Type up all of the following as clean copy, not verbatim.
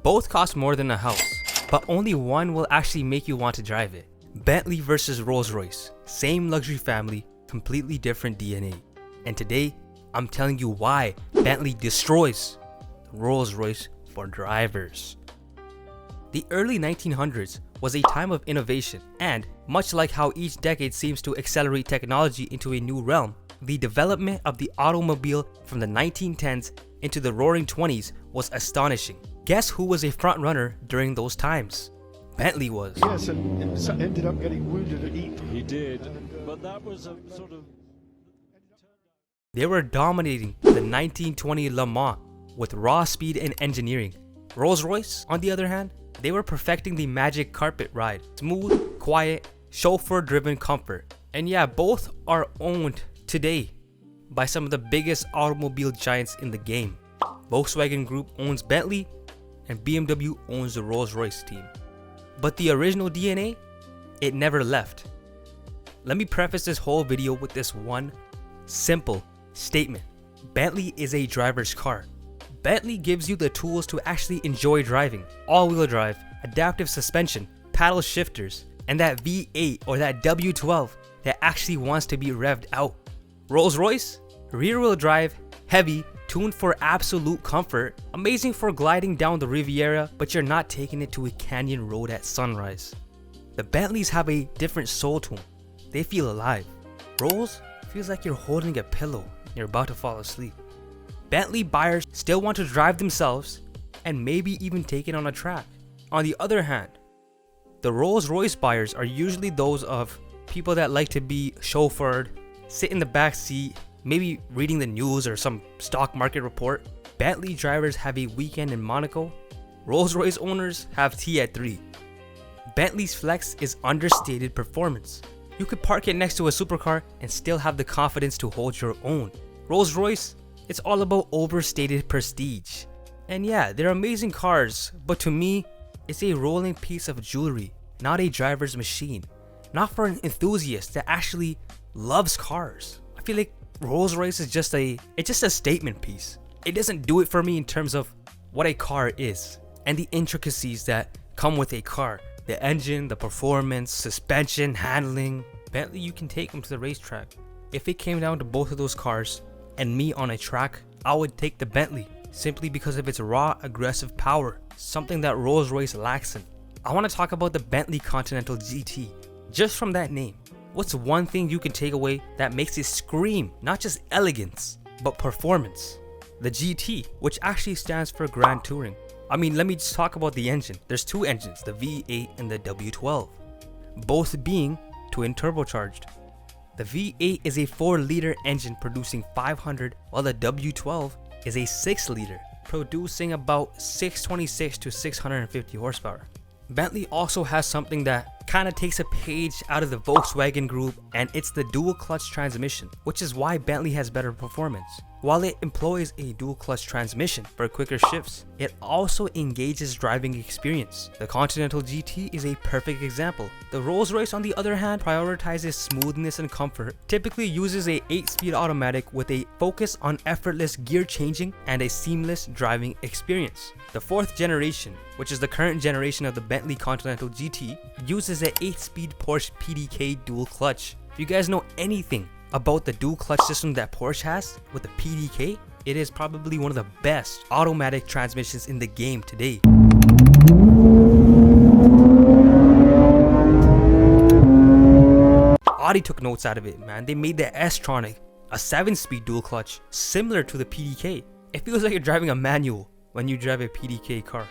Both cost more than a house, but only one will actually make you want to drive it. Bentley versus Rolls-Royce. Same luxury family, completely different DNA. And today, I'm telling you why Bentley destroys Rolls-Royce for drivers. The early 1900s was a time of innovation, and much like how each decade seems to accelerate technology into a new realm, the development of the automobile from the 1910s into the roaring 20s was astonishing. Guess who was a front runner during those times? Bentley was. Yes, and ended up getting wounded at Ypres. He did, but that was a sort of... They were dominating the 1920 Le Mans with raw speed and engineering. Rolls-Royce, on the other hand, they were perfecting the magic carpet ride. Smooth, quiet, chauffeur-driven comfort. And yeah, both are owned today by some of the biggest automobile giants in the game. Volkswagen Group owns Bentley, and BMW owns the Rolls-Royce team. But the original DNA, it never left. Let me preface this whole video with this one simple statement. Bentley is a driver's car. Bentley gives you the tools to actually enjoy driving. All-wheel drive, adaptive suspension, paddle shifters, and that V8 or that W12 that actually wants to be revved out. Rolls-Royce, rear-wheel drive, heavy, tuned for absolute comfort, amazing for gliding down the Riviera, but you're not taking it to a canyon road at sunrise. The Bentleys have a different soul to them. They feel alive. Rolls feels like you're holding a pillow and you're about to fall asleep. Bentley buyers still want to drive themselves and maybe even take it on a track. On the other hand, the Rolls-Royce buyers are usually those of people that like to be chauffeured, sit in the back seat, maybe reading the news or some stock market report. Bentley drivers have a weekend in Monaco. Rolls-Royce owners have tea at 3. Bentley's flex is understated performance. You could park it next to a supercar and still have the confidence to hold your own. Rolls-Royce, it's all about overstated prestige. And yeah, they're amazing cars, but to me, it's a rolling piece of jewelry, not a driver's machine. Not for an enthusiast that actually loves cars. I feel like Rolls-Royce is just a statement piece. It doesn't do it for me in terms of what a car is and the intricacies that come with a car. The engine, the performance, suspension, handling. Bentley, you can take them to the racetrack. If it came down to both of those cars and me on a track, I would take the Bentley simply because of its raw, aggressive power, something that Rolls-Royce lacks in. I want to talk about the Bentley Continental GT. Just from that name, what's one thing you can take away that makes it scream not just elegance, but performance? The GT, which actually stands for Grand Touring. I mean, let me just talk about the engine. There's 2 engines, the V8 and the W12, both being twin turbocharged. The V8 is a 4-liter engine producing 500, while the W12 is a 6-liter, producing about 626 to 650 horsepower. Bentley also has something that kind of takes a page out of the Volkswagen Group, and it's the dual clutch transmission, which is why Bentley has better performance. While it employs a dual clutch transmission for quicker shifts, it also engages driving experience. The Continental GT is a perfect example. The Rolls-Royce, on the other hand, prioritizes smoothness and comfort, typically uses a 8-speed automatic with a focus on effortless gear changing and a seamless driving experience. The 4th generation, which is the current generation of the Bentley Continental GT, uses an 8-speed Porsche PDK dual clutch. If you guys know anything about the dual clutch system that Porsche has with the PDK, it is probably one of the best automatic transmissions in the game today. Audi took notes out of it, man. They made the S-Tronic a 7-speed dual clutch similar to the PDK. It feels like you're driving a manual when you drive a PDK car.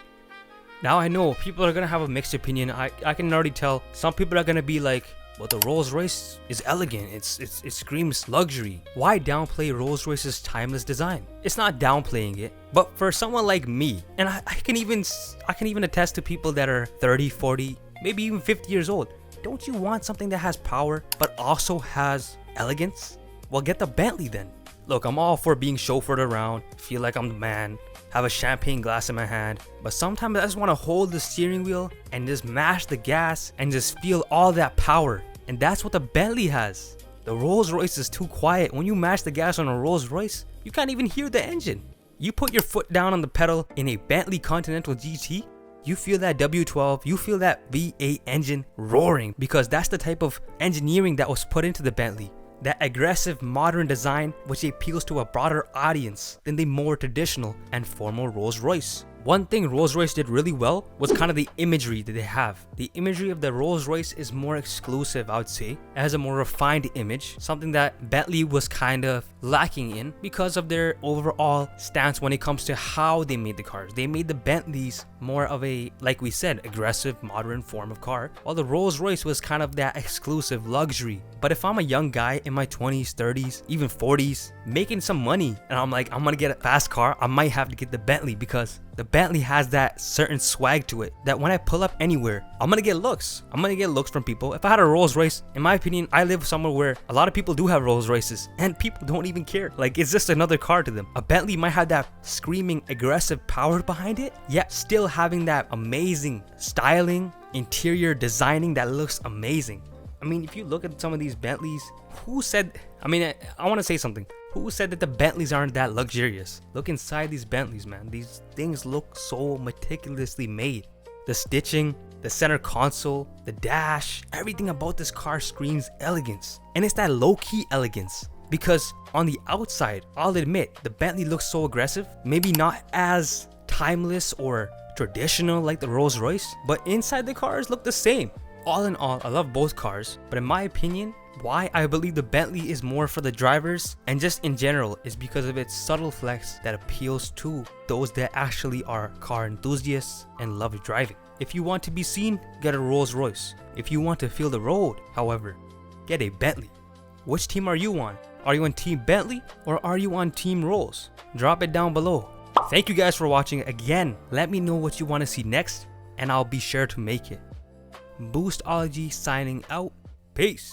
Now I know people are gonna have a mixed opinion. I can already tell some people are gonna be like, well, the Rolls-Royce is elegant, it screams luxury. Why downplay Rolls-Royce's timeless design? It's not downplaying it, but for someone like me, and I can even attest to people that are 30, 40, maybe even 50 years old, don't you want something that has power but also has elegance? Well, get the Bentley then. Look, I'm all for being chauffeured around, feel like I'm the man, have a champagne glass in my hand, but sometimes I just want to hold the steering wheel and just mash the gas and just feel all that power. And that's what the Bentley has. The Rolls-Royce is too quiet. When you mash the gas on a Rolls-Royce, you can't even hear the engine. You put your foot down on the pedal in a Bentley Continental GT, you feel that W12, you feel that V8 engine roaring, because that's the type of engineering that was put into the Bentley. That aggressive modern design which appeals to a broader audience than the more traditional and formal Rolls-Royce. One thing Rolls-Royce did really well was kind of the imagery that they have. The imagery of the Rolls-Royce is more exclusive, I would say. It has a more refined image, something that Bentley was kind of lacking in because of their overall stance when it comes to how they made the cars. They made the Bentleys more of a, like we said, aggressive modern form of car, while the Rolls-Royce was kind of that exclusive luxury. But if I'm a young guy in my 20s, 30s, even 40s, making some money, and I'm like, I'm gonna get a fast car, I might have to get the Bentley, because the Bentley has that certain swag to it that when I pull up anywhere, I'm gonna get looks. I'm gonna get looks from people. If I had a Rolls Royce, in my opinion, I live somewhere where a lot of people do have Rolls Royces and people don't even care. Like, it's just another car to them. A Bentley might have that screaming aggressive power behind it, yet still having that amazing styling, interior designing that looks amazing. I mean, if you look at some of these Bentleys, who said, I want to say something. Who said that the Bentleys aren't that luxurious? Look inside these Bentleys, man. These things look so meticulously made. The stitching, the center console, the dash, everything about this car screams elegance. And it's that low-key elegance. Because on the outside, I'll admit, the Bentley looks so aggressive. Maybe not as timeless or traditional like the Rolls-Royce, but inside the cars look the same. All in all, I love both cars, but in my opinion, why I believe the Bentley is more for the drivers and just in general is because of its subtle flex that appeals to those that actually are car enthusiasts and love driving. If you want to be seen, get a Rolls-Royce. If you want to feel the road, however, get a Bentley. Which team are you on? Are you on Team Bentley or are you on Team Rolls? Drop it down below. Thank you guys for watching. Again, let me know what you want to see next and I'll be sure to make it. Boostology signing out. Peace.